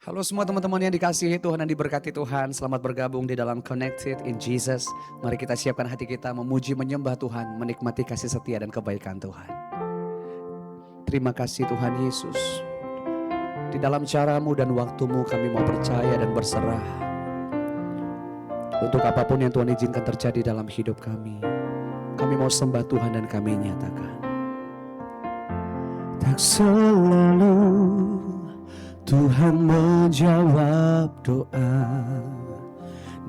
Halo semua teman-teman yang dikasihi Tuhan dan diberkati Tuhan. Selamat bergabung di dalam Connected in Jesus. Mari kita siapkan hati kita memuji menyembah Tuhan. Menikmati kasih setia dan kebaikan Tuhan. Terima kasih Tuhan Yesus. Di dalam caramu dan waktumu kami mau percaya dan berserah. Untuk apapun yang Tuhan izinkan terjadi dalam hidup kami. Kami mau sembah Tuhan dan kami nyatakan. Tak selalu Tuhan menjawab doa,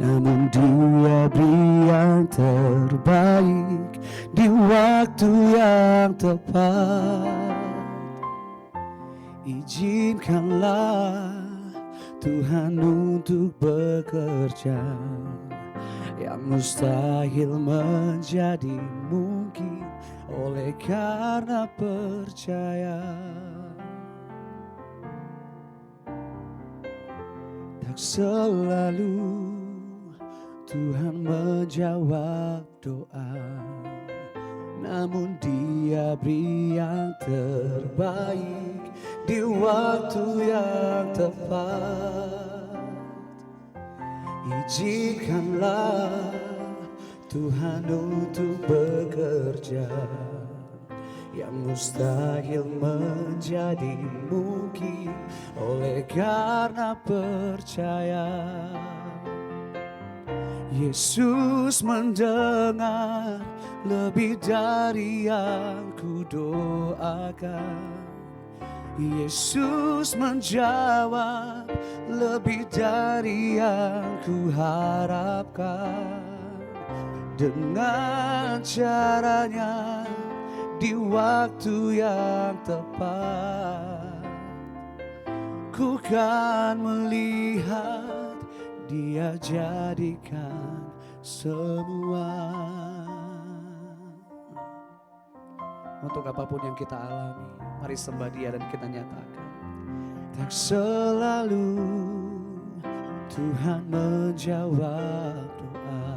namun Dia beri yang terbaik di waktu yang tepat. Izinkanlah Tuhan untuk bekerja, yang mustahil menjadi mungkin oleh karena percaya. Tak selalu Tuhan menjawab doa, namun Dia beri yang terbaik di waktu yang tepat. Izinkanlah Tuhan untuk bekerja, yang mustahil menjadi mungkin oleh karena percaya. Yesus mendengar lebih dari yang kudoakan. Yesus menjawab lebih dari yang kuharapkan. Dengan caranya di waktu yang tepat, ku kan melihat Dia jadikan semua. Untuk apapun yang kita alami, mari sembah Dia dan kita nyatakan. Tak selalu Tuhan menjawab doa,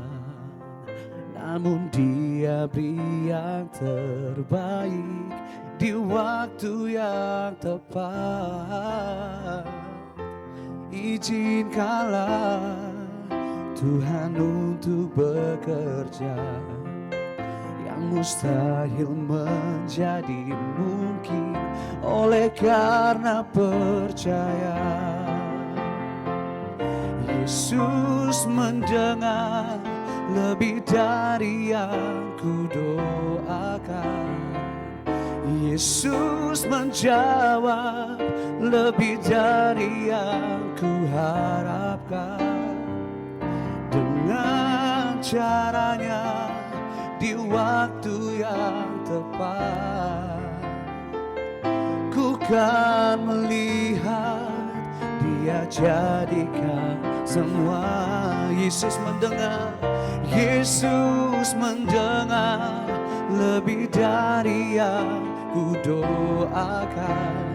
namun Dia beri yang terbaik di waktu yang tepat. Izinkanlah Tuhan untuk bekerja, yang mustahil menjadi mungkin oleh karena percaya. Yesus mendengar lebih dari yang kudoakan. Yesus menjawab lebih dari yang kuharapkan. Dengan caranya di waktu yang tepat, ku kan melihat Dia jadikan semua. Yesus mendengar, Yesus mendengar lebih dari yang kudoakan.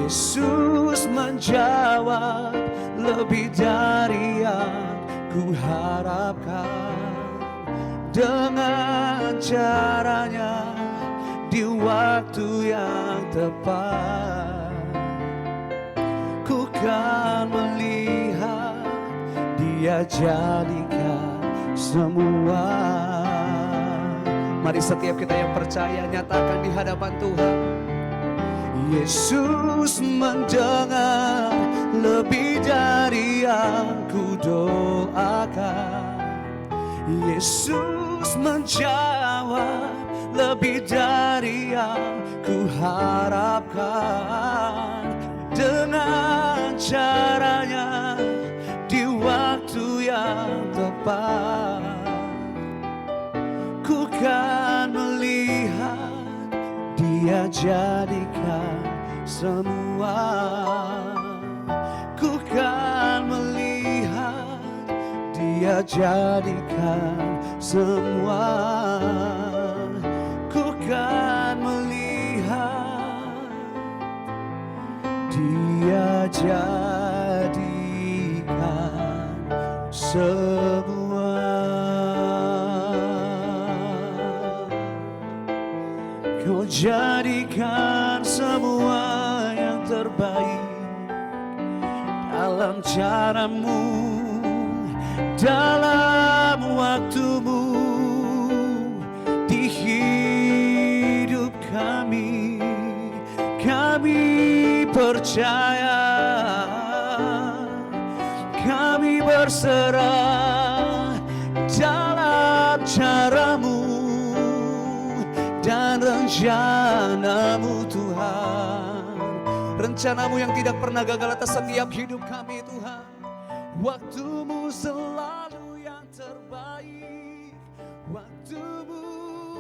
Yesus menjawab lebih dari yang kuharapkan. Dengan caranya di waktu yang tepat, ku kan melihat Dia jadikan semua. Mari setiap kita yang percaya nyatakan di hadapan Tuhan. Yesus mendengar lebih dari yang kudoakan. Yesus menjawab lebih dari yang kuharapkan. Dengan caranya di waktu yang tepat, ku kan melihat Dia jadikan semua. Ku kan melihat Dia jadikan semua. Ku kan melihat Dia jadikan semua. Kau jadikan semua yang terbaik dalam caramu, dalam waktumu di hidup kami. Kami percaya, kami berserah dalam caramu dan rencanamu Tuhan. Rencanamu yang tidak pernah gagal atas setiap hidup kami Tuhan. Waktumu selalu yang terbaik, waktumu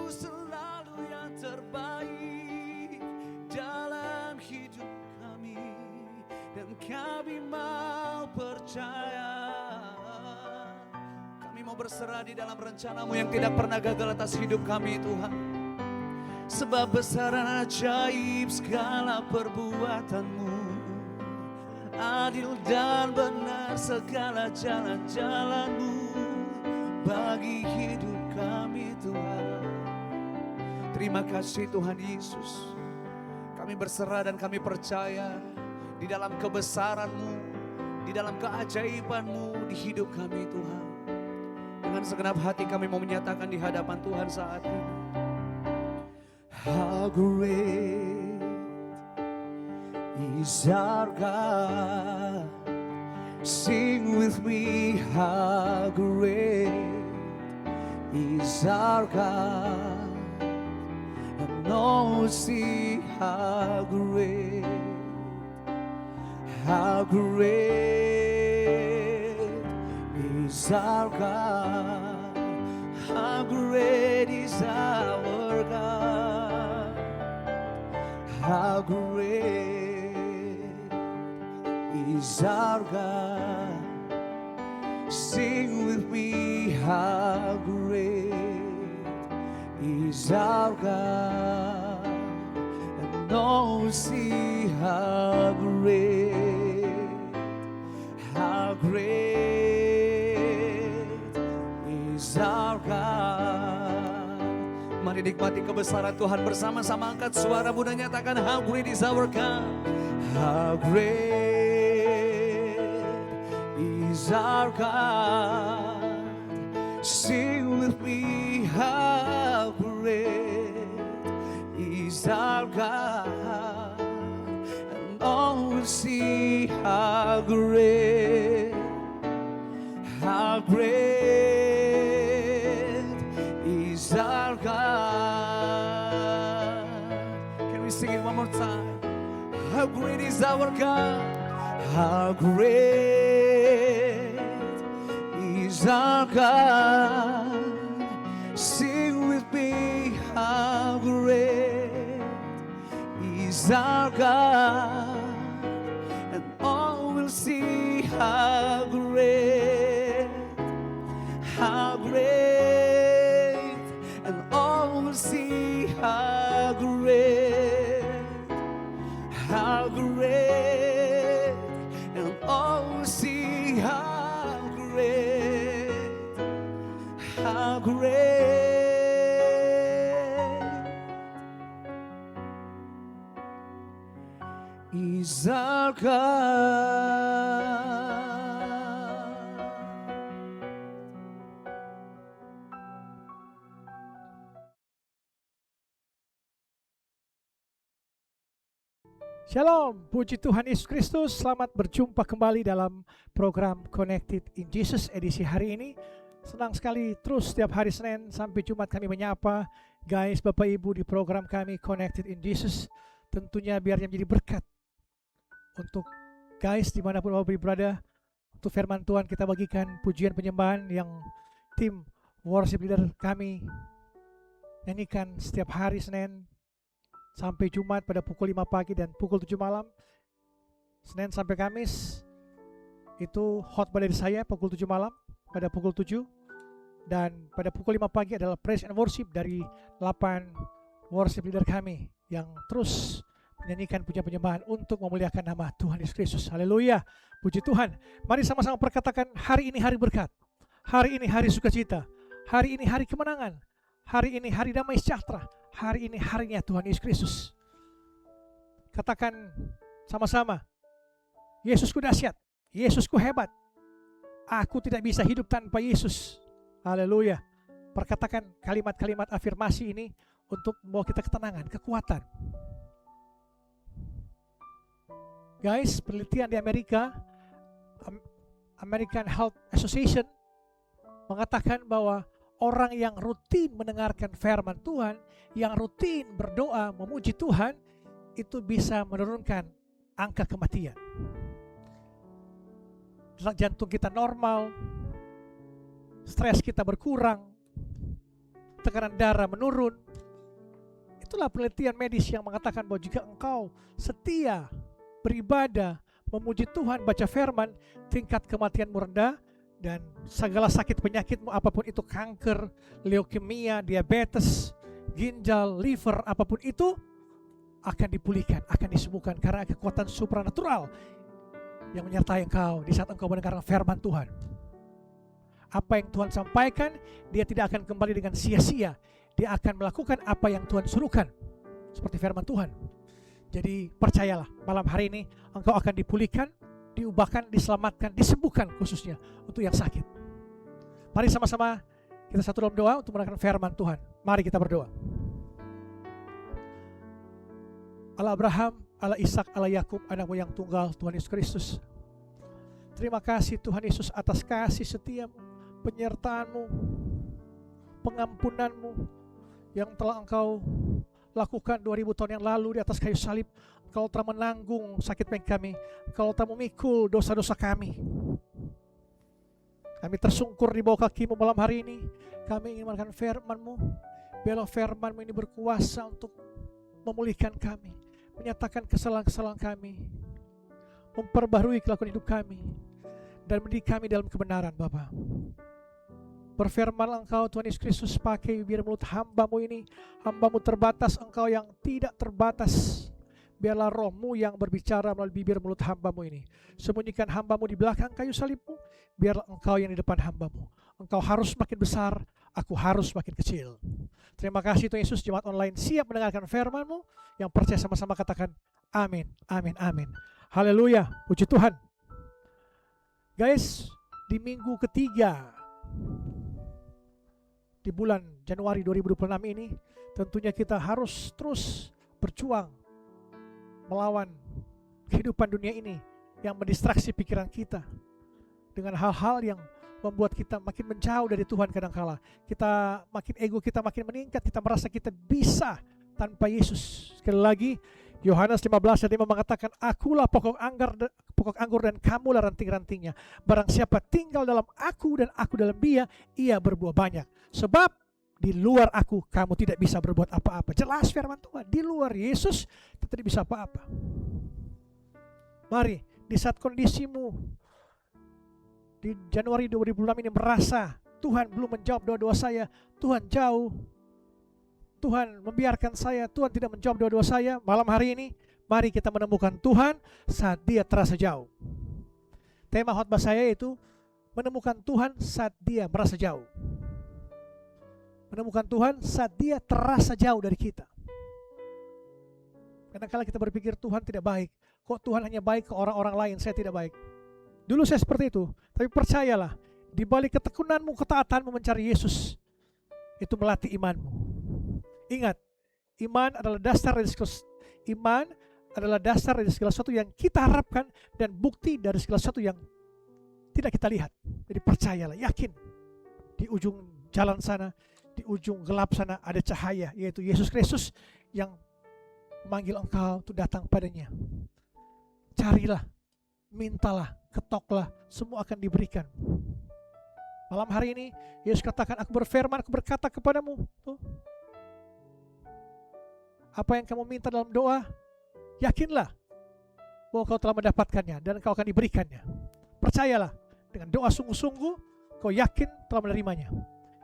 selalu yang terbaik dalam hidup kami. Dan kami mau percaya, kami mau berserah di dalam rencanamu yang tidak pernah gagal atas hidup kami Tuhan. Sebab besar dan ajaib segala perbuatanmu, adil dan benar segala jalan-jalanmu bagi hidup kami Tuhan. Terima kasih Tuhan Yesus. Kami berserah dan kami percaya di dalam kebesaran-Mu, di dalam keajaiban-Mu di hidup kami Tuhan. Dengan segenap hati kami mau menyatakan di hadapan Tuhan saat ini. How great is our God. Sing with me, how great is our God. And all see how great is our God. How great is our God. How great is our God. Sing with me, how great is our God. And all see how great is our God. Mari nikmati kebesaran Tuhan bersama-sama, angkat suaramu dan nyatakan how great is our God. How great is our God. Sing with me, how great is our God. And all will see how great is our God. Can we sing it one more time? How great is our God. How great is our God. Sing with me, how great is our God. And all will see how great, and all will see how great, and all will see how great is our God. Shalom, puji Tuhan Yesus Kristus. Selamat berjumpa kembali dalam program Connected in Jesus edisi hari ini. Senang sekali terus setiap hari Senin sampai Jumat kami menyapa guys, Bapak Ibu di program kami Connected in Jesus. Tentunya biarnya menjadi berkat untuk guys dimanapun Bapak Ibu berada. Untuk firman Tuhan kita bagikan pujian penyembahan yang tim worship leader kami nyanyikan setiap hari Senin sampai Jumat pada pukul 5 pagi dan pukul 7 malam. Senin sampai Kamis itu khotbah dari saya pukul 7 malam pada pukul 7. Dan pada pukul 5 pagi adalah praise and worship dari 8 worship leader kami yang terus menyanyikan pujian penyembahan untuk memuliakan nama Tuhan Yesus Kristus. Haleluya, puji Tuhan. Mari sama-sama perkatakan, hari ini hari berkat, hari ini hari sukacita, hari ini hari kemenangan, hari ini hari damai sejahtera, hari ini harinya Tuhan Yesus Kristus. Katakan sama-sama, Yesusku dahsyat, Yesusku hebat. Aku tidak bisa hidup tanpa Yesus. Haleluya. Perkatakan kalimat-kalimat afirmasi ini untuk membawa kita ketenangan, kekuatan. Guys, penelitian di Amerika, American Health Association mengatakan bahwa orang yang rutin mendengarkan firman Tuhan, yang rutin berdoa memuji Tuhan, itu bisa menurunkan angka kematian. Detak jantung kita normal, stres kita berkurang, tekanan darah menurun. Itulah penelitian medis yang mengatakan bahwa jika engkau setia beribadah, memuji Tuhan, baca firman, tingkat kematianmu rendah, dan segala sakit penyakitmu, apapun itu, kanker, leukemia, diabetes, ginjal, liver, apapun itu, akan dipulihkan, akan disembuhkan karena kekuatan supranatural yang menyertai engkau di saat engkau mendengarkan firman Tuhan. Apa yang Tuhan sampaikan, dia tidak akan kembali dengan sia-sia. Dia akan melakukan apa yang Tuhan suruhkan, seperti firman Tuhan. Jadi percayalah, malam hari ini engkau akan dipulihkan, diubahkan, diselamatkan, disembuhkan khususnya untuk yang sakit. Mari sama-sama kita satu dalam doa untuk mendengarkan firman Tuhan. Mari kita berdoa. Allah Abraham, Allah Ishak, Allah Yakub, anakmu yang tunggal, Tuhan Yesus Kristus. Terima kasih Tuhan Yesus atas kasih setiamu, penyertaan-Mu, pengampunan-Mu yang telah Engkau lakukan 2000 tahun yang lalu di atas kayu salib. Engkau telah menanggung sakit penyakit kami, Engkau telah memikul dosa-dosa kami. Kami tersungkur di bawah kaki-Mu malam hari ini. Kami ingin mendengarkan firman-Mu. Biarlah firman-Mu ini berkuasa untuk memulihkan kami, menyatakan kesalahan-kesalahan kami, memperbaharui kelakuan hidup kami, dan mendidik kami dalam kebenaran, Bapa. Berfirmanlah Engkau Tuhan Yesus Kristus, pakai bibir mulut hamba-Mu ini. Hamba-Mu terbatas, Engkau yang tidak terbatas. Biarlah Roh-Mu yang berbicara melalui bibir mulut hamba-Mu ini. Sembunyikan hamba-Mu di belakang kayu salib-Mu. Biarlah Engkau yang di depan hamba-Mu. Engkau harus makin besar, aku harus makin kecil. Terima kasih Tuhan Yesus. Jemaat online siap mendengarkan firman-Mu. Yang percaya sama-sama katakan amin, amin, amin. Haleluya, puji Tuhan. Guys, di minggu ketiga di bulan Januari 2026 ini, tentunya kita harus terus berjuang melawan kehidupan dunia ini yang mendistraksi pikiran kita dengan hal-hal yang membuat kita makin menjauh dari Tuhan. Kadangkala kita makin ego kita makin meningkat, kita merasa kita bisa tanpa Yesus. Sekali lagi, Yohanes 15 ayat 5 mengatakan, akulah pokok anggur dan kamulah ranting-rantingnya. Barang siapa tinggal dalam aku dan aku dalam dia, ia berbuah banyak. Sebab di luar aku kamu tidak bisa berbuat apa-apa. Jelas firman Tuhan, di luar Yesus kita tidak bisa apa-apa. Mari, di saat kondisimu di Januari 2026 ini merasa Tuhan belum menjawab doa-doa saya, Tuhan jauh, Tuhan membiarkan saya, Tuhan tidak menjawab doa-doa saya, malam hari ini mari kita menemukan Tuhan saat dia terasa jauh. Tema khotbah saya itu menemukan Tuhan saat dia merasa jauh. Menemukan Tuhan saat dia terasa jauh dari kita. Kadang-kadang kita berpikir Tuhan tidak baik. Kok Tuhan hanya baik ke orang-orang lain, saya tidak baik. Dulu saya seperti itu, tapi percayalah, di balik ketekunanmu, ketaatanmu mencari Yesus, itu melatih imanmu. Ingat, iman adalah dasar dari segala sesuatu yang kita harapkan dan bukti dari segala sesuatu yang tidak kita lihat. Jadi percayalah, yakin, di ujung jalan sana, di ujung gelap sana ada cahaya, yaitu Yesus Kristus yang memanggil engkau untuk datang padanya. Carilah, mintalah, ketoklah, semua akan diberikan. Malam hari ini Yesus katakan, aku berfirman, aku berkata kepadamu, tuh, apa yang kamu minta dalam doa, yakinlah bahwa kau telah mendapatkannya dan kau akan diberikannya. Percayalah, dengan doa sungguh-sungguh, kau yakin telah menerimanya.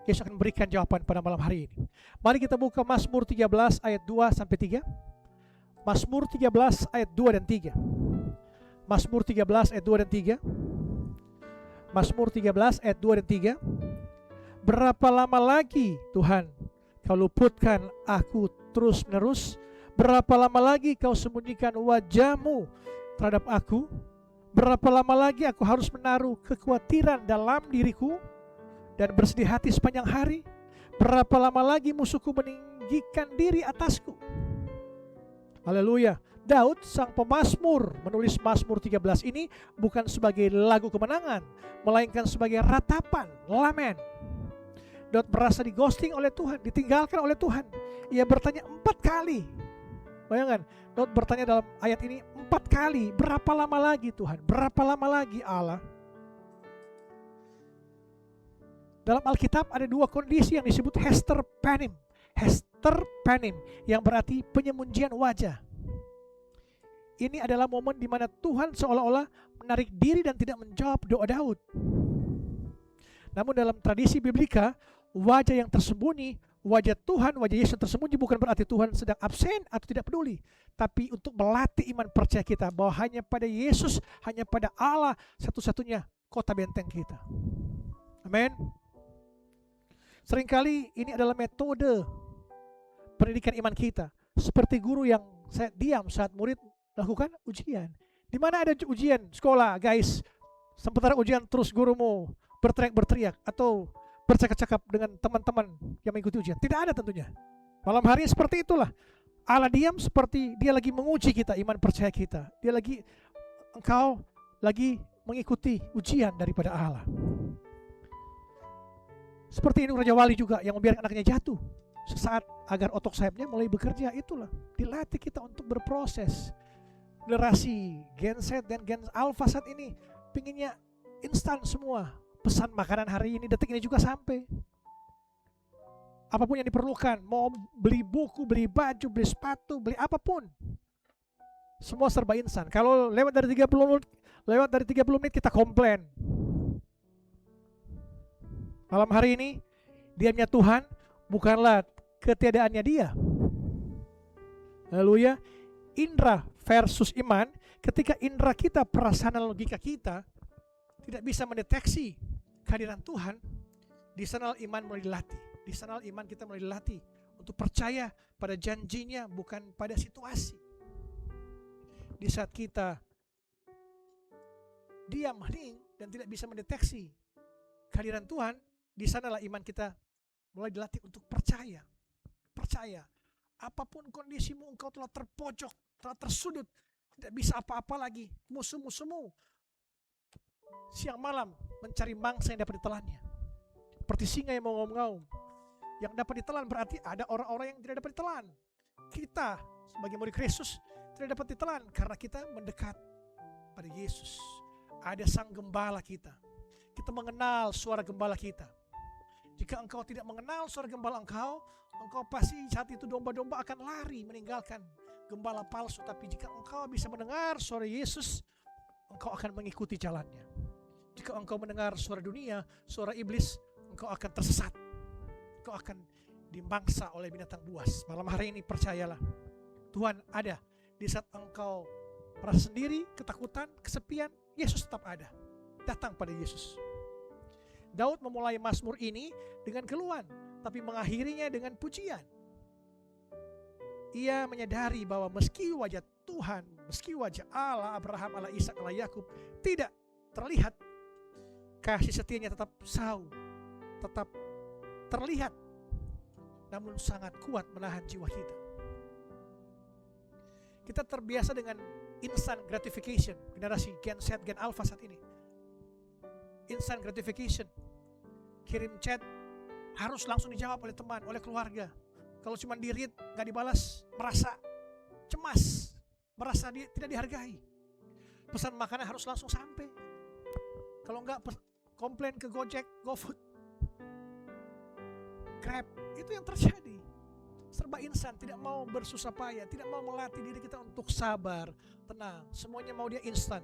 Yesus akan memberikan jawaban pada malam hari ini. Mari kita buka Mazmur 13 ayat 2-3. Mazmur 13 ayat 2 dan 3. Mazmur 13 ayat 2 dan 3. Mazmur 13 ayat 2 dan 3. Berapa lama lagi Tuhan kau luputkan aku terus menerus? Berapa lama lagi kau sembunyikan wajahmu terhadap aku? Berapa lama lagi aku harus menaruh kekhawatiran dalam diriku dan bersedih hati sepanjang hari? Berapa lama lagi musuhku meninggikan diri atasku? Haleluya. Daud sang pemazmur menulis Mazmur 13 ini bukan sebagai lagu kemenangan, melainkan sebagai ratapan, lamen. Daud merasa di-ghosting oleh Tuhan, ditinggalkan oleh Tuhan. Ia bertanya 4 kali. Bayangkan, Daud bertanya dalam ayat ini 4 kali, berapa lama lagi Tuhan? Berapa lama lagi Allah? Dalam Alkitab ada 2 kondisi yang disebut hester panim. Hester panim yang berarti penyembunyian wajah. Ini adalah momen di mana Tuhan seolah-olah menarik diri dan tidak menjawab doa Daud. Namun dalam tradisi biblika, wajah yang tersembunyi, wajah Tuhan, wajah Yesus yang tersembunyi bukan berarti Tuhan sedang absen atau tidak peduli. Tapi untuk melatih iman percaya kita bahwa hanya pada Yesus, hanya pada Allah satu-satunya kota benteng kita. Amin. Seringkali ini adalah metode pendidikan iman kita. Seperti guru yang saya diam saat murid lakukan ujian. Di mana ada ujian sekolah, guys? Sementara ujian terus gurumu berteriak-berteriak atau bercakap-cakap dengan teman-teman yang mengikuti ujian. Tidak ada tentunya. Malam hari seperti itulah. Allah diam seperti dia lagi menguji kita, iman percaya kita. Engkau lagi mengikuti ujian daripada Allah. Seperti ini Raja Wali juga yang membiarkan anaknya jatuh sesaat agar otot sayapnya mulai bekerja. Itulah dilatih kita untuk berproses. Generasi Gen Z dan Gen Alpha saat ini pinginnya instan semua. Pesan makanan hari ini, detik ini juga sampai. Apapun yang diperlukan, mau beli buku, beli baju, beli sepatu, beli apapun, semua serba instan. Kalau lewat dari 30 menit kita komplain. Malam hari ini diamnya Tuhan bukanlah ketiadaannya dia. Haleluya. Indra versus iman. Ketika indra kita, perasaan dan logika kita tidak bisa mendeteksi kehadiran Tuhan, di sana iman mulai dilatih. Di sana iman kita mulai dilatih untuk percaya pada janjinya, bukan pada situasi. Di saat kita diam, hening, dan tidak bisa mendeteksi kehadiran Tuhan, di sanalah iman kita mulai dilatih untuk percaya. Percaya. Apapun kondisimu, engkau telah terpojok, telah tersudut, tidak bisa apa-apa lagi. Musuh-musuhmu siang malam mencari mangsa yang dapat ditelannya. Seperti singa yang mengaum-ngaum. Yang dapat ditelan berarti ada orang-orang yang tidak dapat ditelan. Kita sebagai murid Kristus tidak dapat ditelan karena kita mendekat pada Yesus. Ada sang gembala kita. Kita mengenal suara gembala kita. Jika engkau tidak mengenal suara gembala engkau pasti saat itu domba-domba akan lari meninggalkan gembala palsu. Tapi jika engkau bisa mendengar suara Yesus, engkau akan mengikuti jalannya. Jika engkau mendengar suara dunia, suara iblis, engkau akan tersesat. Engkau akan dimangsa oleh binatang buas. Malam hari ini percayalah, Tuhan ada. Di saat engkau merasa sendiri, ketakutan, kesepian, Yesus tetap ada. Datang pada Yesus. Daud memulai Mazmur ini dengan keluhan, tapi mengakhirinya dengan pujian. Ia menyadari bahwa meski wajah Tuhan, meski wajah Allah, Abraham, Allah Ishak, Allah Yakub tidak terlihat, kasih setianya tetap tetap terlihat, namun sangat kuat menahan jiwa kita. Kita terbiasa dengan instant gratification, generasi Gen Z, Gen Alpha saat ini. Instant gratification, kirim chat harus langsung dijawab oleh teman, oleh keluarga. Kalau cuma di-read gak dibalas, merasa cemas, merasa tidak dihargai. Pesan makanan harus langsung sampai. Kalau enggak komplain ke Gojek, GoFood, Grab. Itu yang terjadi. Serba instan, tidak mau bersusah payah, tidak mau melatih diri kita untuk sabar, tenang. Semuanya mau dia instan.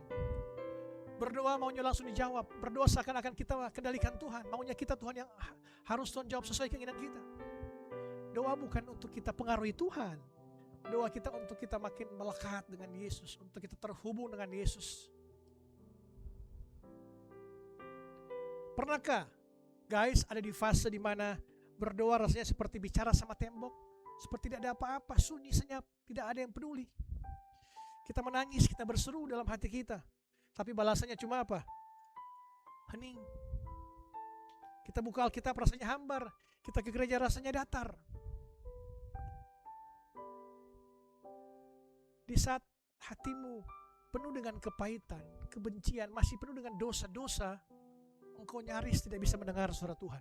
Berdoa maunya langsung dijawab. Berdoa seakan-akan kita kendalikan Tuhan. Maunya kita Tuhan yang harus Tuhan jawab sesuai keinginan kita. Doa bukan untuk kita pengaruhi Tuhan. Doa kita untuk kita makin melekat dengan Yesus. Untuk kita terhubung dengan Yesus. Pernahkah guys ada di fase di mana berdoa rasanya seperti bicara sama tembok? Seperti tidak ada apa-apa, sunyi, senyap, tidak ada yang peduli. Kita menangis, kita berseru dalam hati kita. Tapi balasannya cuma apa? Hening. Kita buka Alkitab rasanya hambar. Kita ke gereja rasanya datar. Di saat hatimu penuh dengan kepahitan, kebencian, masih penuh dengan dosa-dosa, engkau nyaris tidak bisa mendengar suara Tuhan.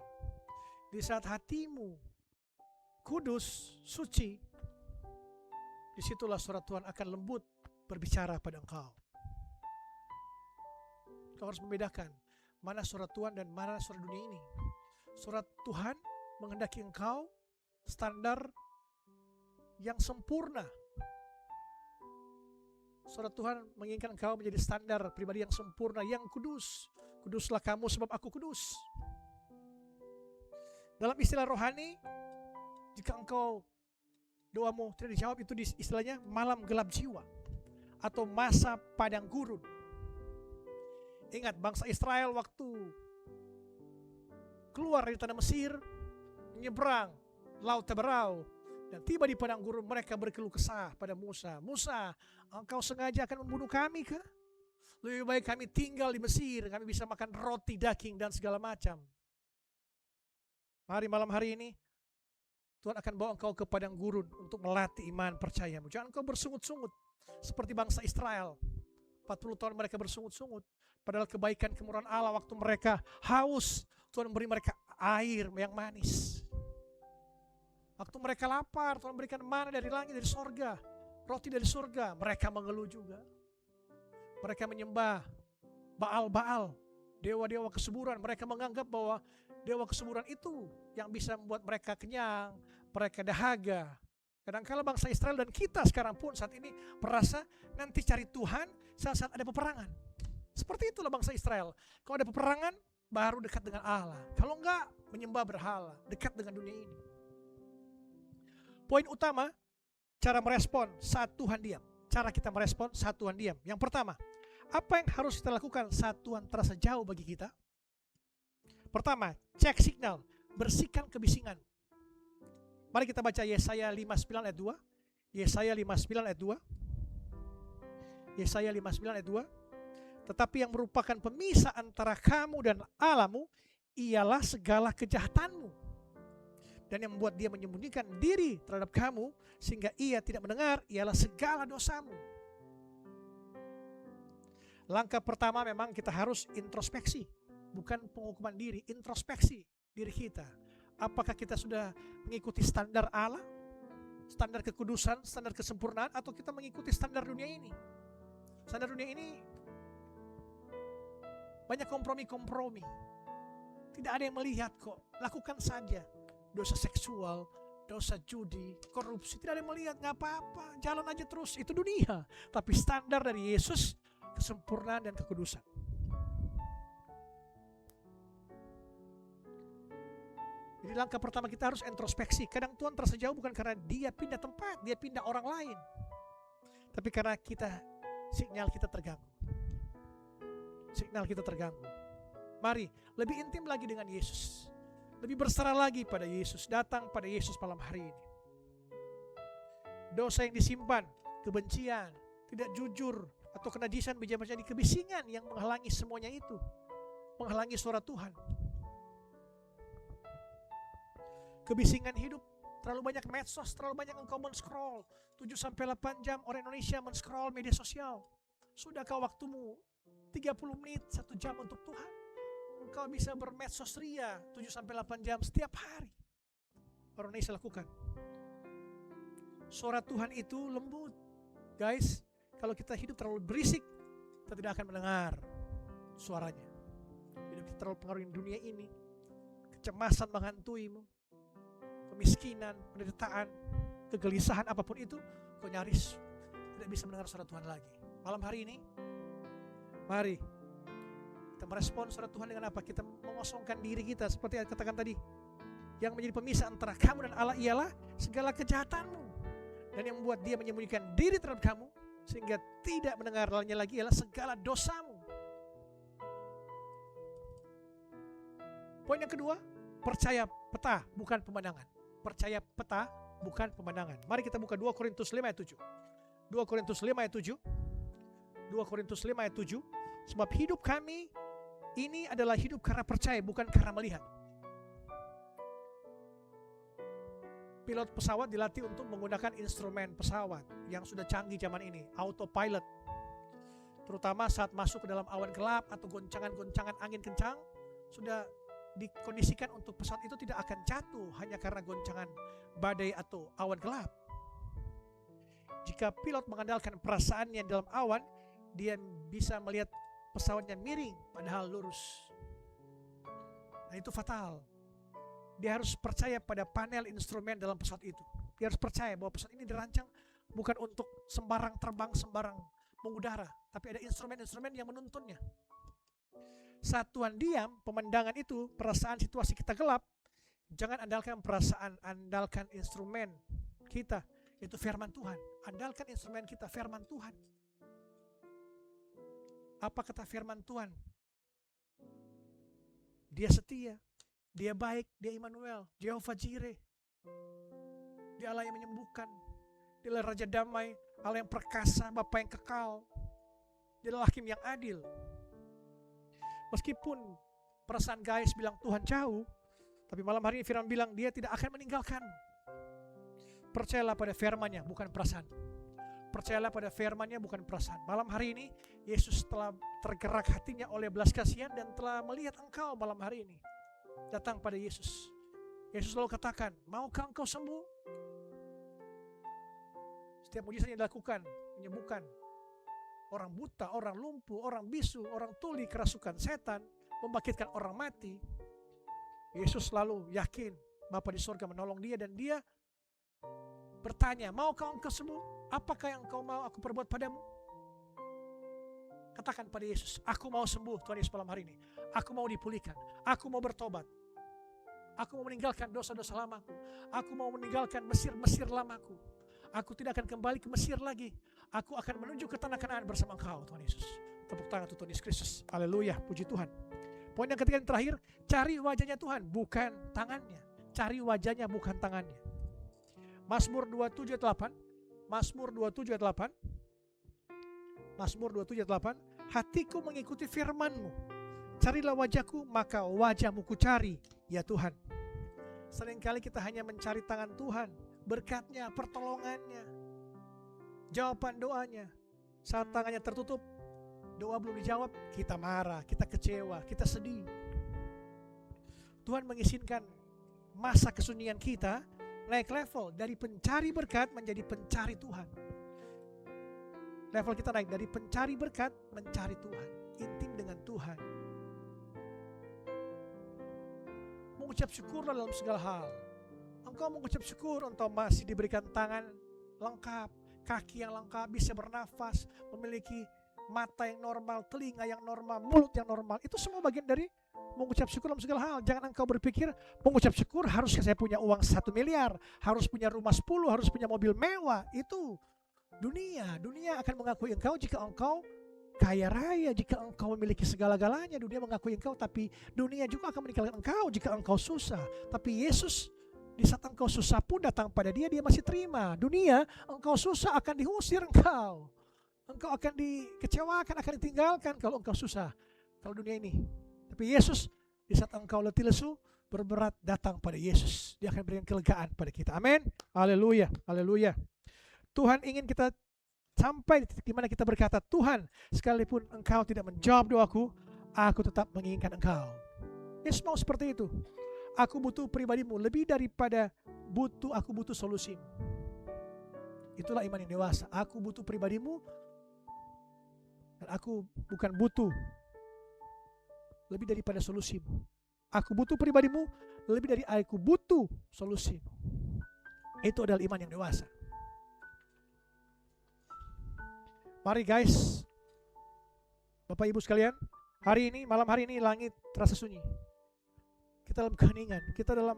Di saat hatimu kudus, suci, disitulah suara Tuhan akan lembut berbicara pada engkau. Kau harus membedakan mana suara Tuhan dan mana suara dunia ini. Suara Tuhan menghendaki engkau standar yang sempurna. Suara Tuhan menginginkan engkau menjadi standar pribadi yang sempurna, yang kudus. Kuduslah kamu sebab aku kudus. Dalam istilah rohani, jika engkau doamu tidak dijawab, itu istilahnya malam gelap jiwa atau masa padang gurun. Ingat bangsa Israel waktu keluar dari tanah Mesir, menyeberang Laut Teberau, dan tiba di padang gurun, mereka berkeluh kesah pada Musa. Musa, engkau sengaja akan membunuh kami kah? Lebih baik kami tinggal di Mesir, kami bisa makan roti, daging, dan segala macam. Mari malam hari ini, Tuhan akan bawa engkau ke padang gurun untuk melatih iman percayamu. Jangan engkau bersungut-sungut seperti bangsa Israel. 40 tahun mereka bersungut-sungut. Padahal kebaikan kemurahan Allah waktu mereka haus, Tuhan memberi mereka air yang manis. Waktu mereka lapar, Tuhan berikan mana dari langit, dari sorga, roti dari surga. Mereka mengeluh juga. Mereka menyembah Baal-Baal, dewa-dewa kesuburan. Mereka menganggap bahwa dewa kesuburan itu yang bisa membuat mereka kenyang, mereka dahaga. Kadang-kala bangsa Israel dan kita sekarang pun saat ini merasa nanti cari Tuhan saat ada peperangan. Seperti itulah bangsa Israel. Kalau ada peperangan, baru dekat dengan Allah. Kalau enggak, menyembah berhala, dekat dengan dunia ini. Poin utama, cara merespon saat Tuhan diam. Cara kita merespon saat Tuhan diam. Yang pertama, apa yang harus kita lakukan saat Tuhan terasa jauh bagi kita? Pertama, cek signal, bersihkan kebisingan. Mari kita baca Yesaya 59 ayat 2. Yesaya 59 ayat 2. Yesaya 59 ayat 2. Tetapi yang merupakan pemisah antara kamu dan Allahmu ialah segala kejahatanmu. Dan yang membuat dia menyembunyikan diri terhadap kamu sehingga ia tidak mendengar ialah segala dosamu. Langkah pertama memang kita harus introspeksi. Bukan penghukuman diri, introspeksi diri kita. Apakah kita sudah mengikuti standar Allah, standar kekudusan, standar kesempurnaan, atau kita mengikuti standar dunia ini? Standar dunia ini banyak kompromi-kompromi. Tidak ada yang melihat kok, lakukan saja. Dosa seksual, dosa judi, korupsi, tidak ada yang melihat, gak apa-apa, jalan aja terus, itu dunia. Tapi standar dari Yesus, kesempurnaan dan kekudusan. Jadi langkah pertama kita harus introspeksi. Kadang Tuhan terasa jauh bukan karena dia pindah tempat, dia pindah orang lain, tapi karena sinyal kita terganggu. Signal kita terganggu. Mari lebih intim lagi dengan Yesus. Lebih berserah lagi pada Yesus. Datang pada Yesus malam hari ini. Dosa yang disimpan, kebencian, tidak jujur, atau kenajisan bisa menjadi kebisingan yang menghalangi semuanya itu. Menghalangi suara Tuhan. Kebisingan hidup, terlalu banyak medsos, terlalu banyak engkau men-scroll 7-8 jam orang Indonesia men-scroll media sosial. Sudahkah waktumu 30 menit, 1 jam untuk Tuhan? Engkau bisa bermedsos ria 7-8 jam setiap hari. Orang Indonesia lakukan. Suara Tuhan itu lembut. Guys, kalau kita hidup terlalu berisik, kita tidak akan mendengar suaranya. Hidup kita terlalu pengaruhi dunia ini. Kecemasan menghantuimu. Kemiskinan, penderitaan, kegelisahan apapun itu, kau nyaris tidak bisa mendengar suara Tuhan lagi. Malam hari ini, mari kita merespon suara Tuhan dengan apa? Kita mengosongkan diri kita seperti yang katakan tadi. Yang menjadi pemisah antara kamu dan Allah ialah segala kejahatanmu. Dan yang membuat dia menyembunyikan diri terhadap kamu sehingga tidak mendengarnya lagi ialah segala dosamu. Poin yang kedua, percaya peta bukan pemandangan. Percaya peta bukan pemandangan. Mari kita buka 2 Korintus 5 ayat 7. 2 Korintus 5 ayat 7. 2 Korintus 5 ayat 7. Sebab hidup kami ini adalah hidup karena percaya, bukan karena melihat. Pilot pesawat dilatih untuk menggunakan instrumen pesawat yang sudah canggih zaman ini, autopilot. Terutama saat masuk ke dalam awan gelap atau goncangan-goncangan angin kencang, sudah dikondisikan untuk pesawat itu tidak akan jatuh hanya karena goncangan badai atau awan gelap. Jika pilot mengandalkan perasaannya dalam awan, dia bisa melihat pesawatnya miring padahal lurus. Nah, itu fatal. Dia harus percaya pada panel instrumen dalam pesawat itu. Dia harus percaya bahwa pesawat ini dirancang bukan untuk sembarang terbang, sembarang mengudara, tapi ada instrumen-instrumen yang menuntunnya. Saat Tuhan diam, pemandangan itu, perasaan situasi kita gelap, jangan andalkan perasaan, andalkan instrumen kita, itu firman Tuhan. Andalkan instrumen kita, firman Tuhan. Apa kata firman Tuhan? Dia setia, Dia baik, Dia Immanuel, Jehovah Jireh. Dia Allah yang menyembuhkan. Dia adalah Raja Damai, Allah yang perkasa, Bapa yang kekal. Dia adalah Hakim yang adil. Meskipun perasaan guys bilang Tuhan jauh, tapi malam hari ini firman bilang Dia tidak akan meninggalkan. Percayalah pada firman-Nya, bukan perasaan. Percayalah pada firman-Nya, bukan perasaan. Malam hari ini Yesus telah tergerak hatinya oleh belas kasihan dan telah melihat engkau malam hari ini. Datang pada Yesus. Yesus selalu katakan, maukah engkau sembuh? Setiap mujizat yang dilakukan, menyembuhkan orang buta, orang lumpuh, orang bisu, orang tuli, kerasukan setan, membangkitkan orang mati. Yesus selalu yakin Bapa di surga menolong dia, dan dia bertanya, maukah engkau sembuh? Apakah yang engkau mau aku perbuat padamu? Katakan pada Yesus, aku mau sembuh Tuhan Yesus malam hari ini. Aku mau dipulihkan, aku mau bertobat. Aku mau meninggalkan dosa-dosa lamaku. Aku mau meninggalkan Mesir lamaku. Aku tidak akan kembali ke Mesir lagi. Aku akan menuju ke tanah Kanaan bersama engkau Tuhan Yesus. Tepuk tangan untuk Tuhan Yesus Kristus. Haleluya, puji Tuhan. Poin yang ketiga yang terakhir, cari wajahnya Tuhan, bukan tangannya. Cari wajahnya, bukan tangannya. Mazmur 27:8. Mazmur 27:8. Mazmur 27:8. Hatiku mengikuti firman-Mu. Carilah wajahku, maka wajah-Mu ku cari, ya Tuhan. Seringkali kita hanya mencari tangan Tuhan, berkatnya, pertolongannya, jawaban doanya. Saat tangannya tertutup, doa belum dijawab, kita marah, kita kecewa, kita sedih. Tuhan mengizinkan masa kesunyian kita naik level dari pencari berkat menjadi pencari Tuhan. Level kita naik dari pencari berkat mencari Tuhan, intim dengan Tuhan. Mengucap syukurlah dalam segala hal. Engkau mengucap syukur engkau masih diberikan tangan lengkap, kaki yang lengkap, bisa bernafas, memiliki mata yang normal, telinga yang normal, mulut yang normal. Itu semua bagian dari mengucap syukur dalam segala hal. Jangan engkau berpikir mengucap syukur harus saya punya uang 1 miliar, harus punya rumah 10, harus punya mobil mewah. Itu dunia akan mengakui engkau jika engkau kaya raya, jika engkau memiliki segala-galanya. Dunia mengakui engkau, tapi dunia juga akan meninggalkan engkau jika engkau susah. Tapi Yesus di saat engkau susah pun datang pada Dia masih terima. Dunia, engkau susah akan diusir engkau. Engkau akan dikecewakan, akan ditinggalkan kalau engkau susah. Kalau dunia ini. Tapi Yesus di saat engkau letih lesu, berberat, datang pada Yesus. Dia akan berikan kelegaan pada kita. Amin. Haleluya. Haleluya. Tuhan ingin kita sampai di mana kita berkata, Tuhan, sekalipun engkau tidak menjawab doaku, aku tetap menginginkan engkau. Yesus mau seperti itu. Aku butuh pribadimu lebih daripada aku butuh solusimu. Itulah iman yang dewasa. Aku butuh pribadimu, dan aku bukan butuh lebih daripada solusimu. Aku butuh pribadimu lebih dari aku butuh solusimu. Itu adalah iman yang dewasa. Mari guys, Bapak Ibu sekalian, malam hari ini langit terasa sunyi. Kita dalam keheningan, kita dalam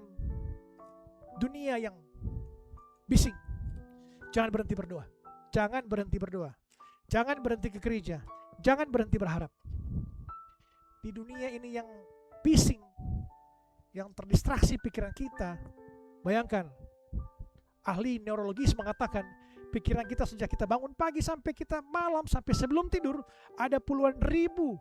dunia yang bising. Jangan berhenti berdoa. Jangan berhenti berdoa. Jangan berhenti ke gereja. Jangan berhenti berharap. Di dunia ini yang bising, yang terdistraksi pikiran kita, bayangkan, ahli neurologis mengatakan Pikiran kita sejak kita bangun pagi sampai kita malam, sampai sebelum tidur, ada puluhan ribu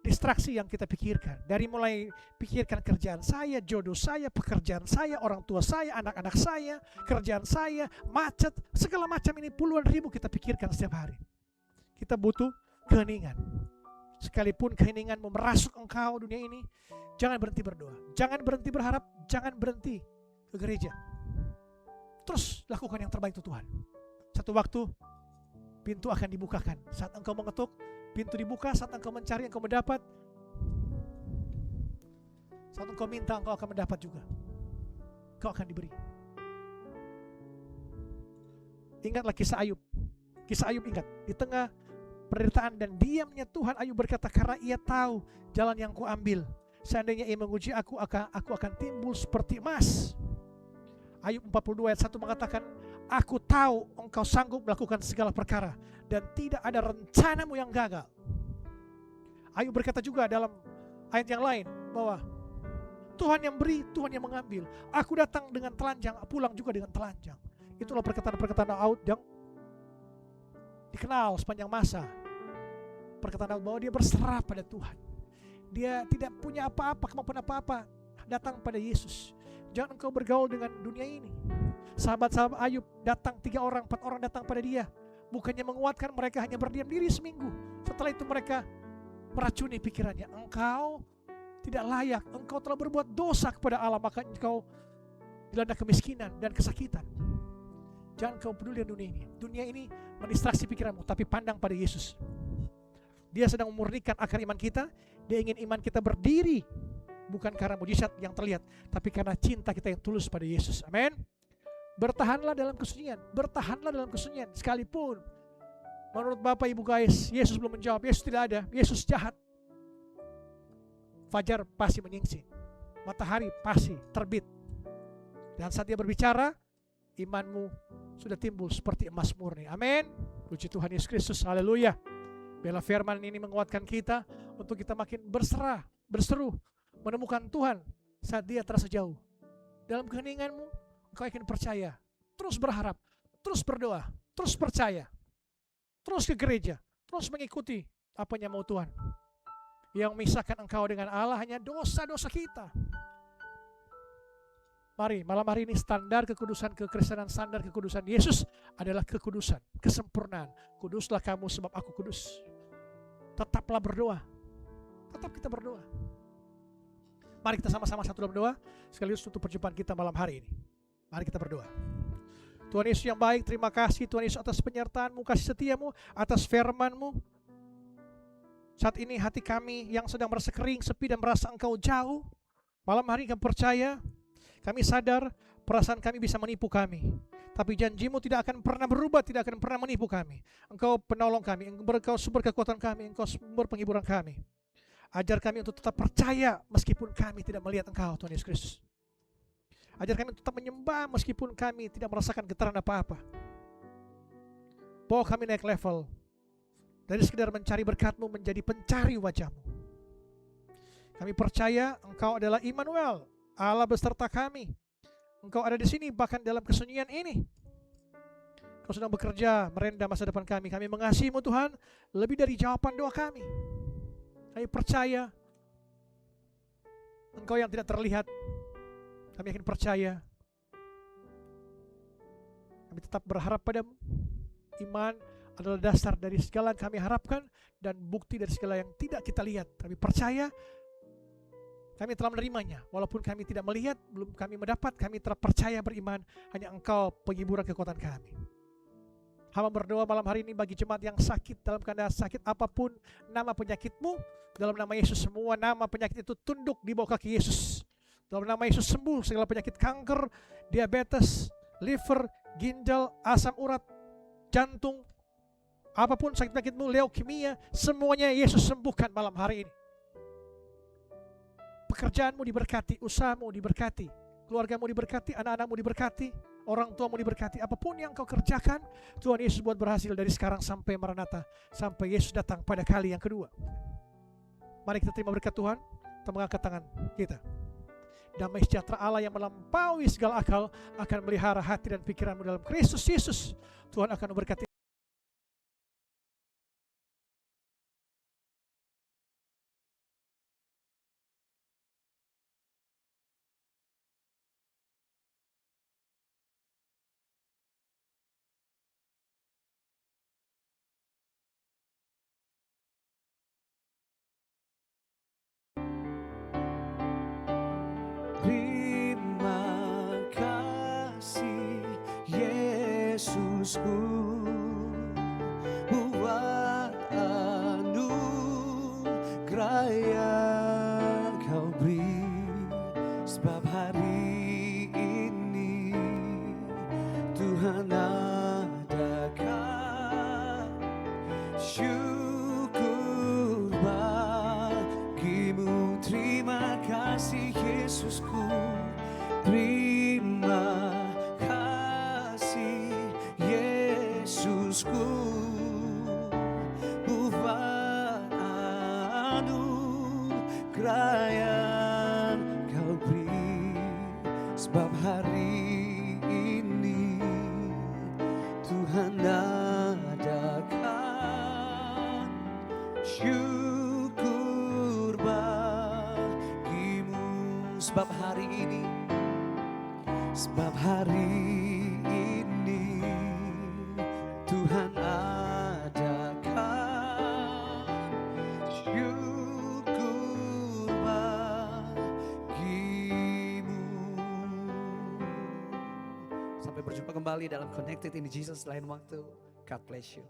distraksi yang kita pikirkan. Dari mulai pikirkan kerjaan saya, jodoh saya, pekerjaan saya, orang tua saya, anak-anak saya, kerjaan saya, macet, segala macam ini puluhan ribu kita pikirkan setiap hari. Kita butuh keheningan. Sekalipun keheninganmu merasuk engkau dunia ini, jangan berhenti berdoa, jangan berhenti berharap, jangan berhenti ke gereja. Terus lakukan yang terbaik untuk Tuhan. Satu waktu pintu akan dibukakan. Saat engkau mengetuk, pintu dibuka. Saat engkau mencari, engkau mendapat. Saat engkau minta, engkau akan mendapat juga. Engkau akan diberi. Ingatlah kisah Ayub. Kisah Ayub, ingat, di tengah penderitaan dan diamnya Tuhan, Ayub berkata, karena ia tahu jalan yang kuambil, seandainya ia menguji aku akan timbul seperti emas. Ayub 42 ayat 1 mengatakan, aku tahu engkau sanggup melakukan segala perkara dan tidak ada rencanamu yang gagal. Ayub berkata juga dalam ayat yang lain bahwa Tuhan yang beri, Tuhan yang mengambil. Aku datang dengan telanjang, pulang juga dengan telanjang. Itulah perkataan-perkataan Ayub yang dikenal sepanjang masa. Perkataan Ayub bahwa dia berserah pada Tuhan. Dia tidak punya apa-apa, kemampuan apa-apa, datang pada Yesus. Jangan engkau bergaul dengan dunia ini. Sahabat-sahabat Ayub datang 3 orang, 4 orang datang pada dia. Bukannya menguatkan, mereka hanya berdiam diri seminggu. Setelah itu mereka meracuni pikirannya. Engkau tidak layak, engkau telah berbuat dosa kepada Allah, maka engkau dilanda kemiskinan dan kesakitan. Jangan kau peduli dengan dunia ini. Dunia ini mendistraksi pikiranmu, tapi pandang pada Yesus. Dia sedang memurnikan akar iman kita. Dia ingin iman kita berdiri, bukan karena mujizat yang terlihat, tapi karena cinta kita yang tulus pada Yesus. Amin. Bertahanlah dalam kesunyian. Bertahanlah dalam kesunyian. Sekalipun menurut Bapak Ibu guys, Yesus belum menjawab. Yesus tidak ada. Yesus jahat. Fajar pasti menyingsing. Matahari pasti terbit. Dan saat dia berbicara, imanmu sudah timbul seperti emas murni. Amin. Puji Tuhan Yesus Kristus. Haleluya. Biarlah firman ini menguatkan kita untuk kita makin berserah, berseru, menemukan Tuhan saat dia terasa jauh. Dalam keheninganmu, engkau akan percaya, terus berharap, terus berdoa, terus percaya, terus ke gereja, terus mengikuti apa yang mau Tuhan. Yang memisahkan engkau dengan Allah hanya dosa-dosa kita. Mari, malam hari ini standar kekudusan kekristenan, standar kekudusan Yesus adalah kekudusan, kesempurnaan. Kuduslah kamu sebab aku kudus. Tetaplah berdoa. Tetap kita berdoa. Mari kita sama-sama satu dalam doa sekaligus tutup perjumpaan kita malam hari ini. Mari kita berdoa. Tuhan Yesus yang baik, terima kasih Tuhan Yesus atas penyertaan-Mu, kasih setia-Mu, atas firman-Mu. Saat ini hati kami yang sedang merasa kering, sepi dan merasa Engkau jauh, malam hari kami percaya, kami sadar perasaan kami bisa menipu kami. Tapi janji-Mu tidak akan pernah berubah, tidak akan pernah menipu kami. Engkau penolong kami, Engkau sumber kekuatan kami, Engkau sumber penghiburan kami. Ajar kami untuk tetap percaya meskipun kami tidak melihat Engkau, Tuhan Yesus Kristus. Ajar kami untuk tetap menyembah meskipun kami tidak merasakan getaran apa-apa. Bawa kami naik level. Dari sekedar mencari berkat-Mu menjadi pencari wajah-Mu. Kami percaya Engkau adalah Immanuel, Allah beserta kami. Engkau ada di sini bahkan dalam kesunyian ini. Engkau sedang bekerja merenda masa depan kami. Kami mengasihi-Mu Tuhan lebih dari jawaban doa kami. Kami percaya Engkau yang tidak terlihat. Kami yakin percaya. Kami tetap berharap padamu. Iman adalah dasar dari segala yang kami harapkan dan bukti dari segala yang tidak kita lihat. Kami percaya kami telah menerimanya. Walaupun kami tidak melihat, belum kami mendapat, kami telah percaya beriman. Hanya Engkau penghiburan kekuatan kami. Hamba berdoa malam hari ini bagi jemaat yang sakit, dalam keadaan sakit apapun nama penyakitmu, dalam nama Yesus semua nama penyakit itu tunduk di bawah kaki Yesus. Dalam nama Yesus sembuh segala penyakit kanker, diabetes, liver, ginjal, asam urat, jantung, apapun sakit penyakitmu, leukemia, semuanya Yesus sembuhkan malam hari ini. Pekerjaanmu diberkati, usahamu diberkati, keluargamu diberkati, anak-anakmu diberkati, orang tuamu diberkati. Apapun yang kau kerjakan, Tuhan Yesus buat berhasil dari sekarang sampai Maranatha, sampai Yesus datang pada kali yang kedua. Mari kita terima berkat Tuhan, kita mengangkat tangan kita. Damai sejahtera Allah yang melampaui segala akal akan melihara hati dan pikiranmu dalam Kristus Yesus. Tuhan akan memberkati. Terima kasih Yesusku buat anugerah yang kau beri, sebab hari ini Tuhan adakan syukur bagimu. Terima kasih Yesusku, terima kasih Yesusku buat anugerah yang kau beri, sebab hari ini Tuhan adakan syukur bagimu. Sebab hari ini, sebab hari ini Tuhan adakan syukur bagimu. Sampai berjumpa kembali dalam Connected in Jesus lain waktu. God bless you.